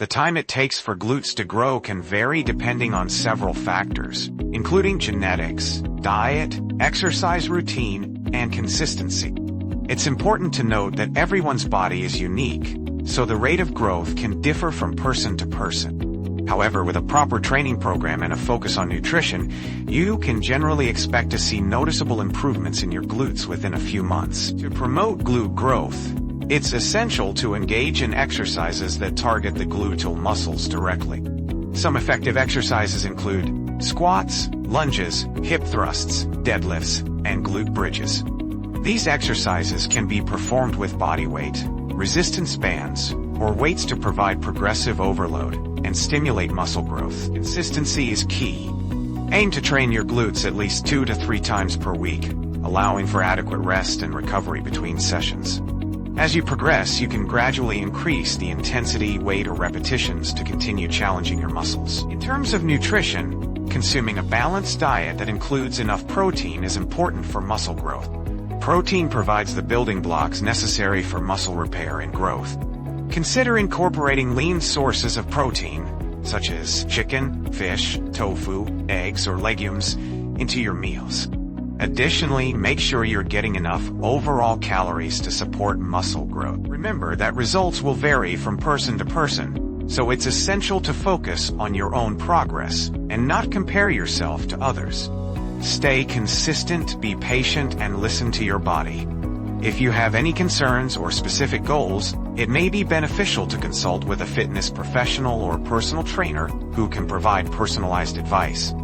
The time it takes for glutes to grow can vary depending on several factors, including genetics, diet, exercise routine, and consistency. It's important to note that everyone's body is unique, so the rate of growth can differ from person to person. However, with a proper training program and a focus on nutrition, you can generally expect to see noticeable improvements in your glutes within a few months. To promote glute growth, it's essential to engage in exercises that target the gluteal muscles directly. Some effective exercises include squats, lunges, hip thrusts, deadlifts, and glute bridges. These exercises can be performed with body weight, resistance bands, or weights to provide progressive overload and stimulate muscle growth. Consistency is key. Aim to train your glutes at least 2 to 3 times per week, allowing for adequate rest and recovery between sessions. As you progress, you can gradually increase the intensity, weight, or repetitions to continue challenging your muscles. In terms of nutrition, consuming a balanced diet that includes enough protein is important for muscle growth. Protein provides the building blocks necessary for muscle repair and growth. Consider incorporating lean sources of protein, such as chicken, fish, tofu, eggs, or legumes, into your meals. Additionally, make sure you're getting enough overall calories to support muscle growth. Remember that results will vary from person to person, so it's essential to focus on your own progress and not compare yourself to others. Stay consistent, be patient, and listen to your body. If you have any concerns or specific goals, it may be beneficial to consult with a fitness professional or personal trainer who can provide personalized advice.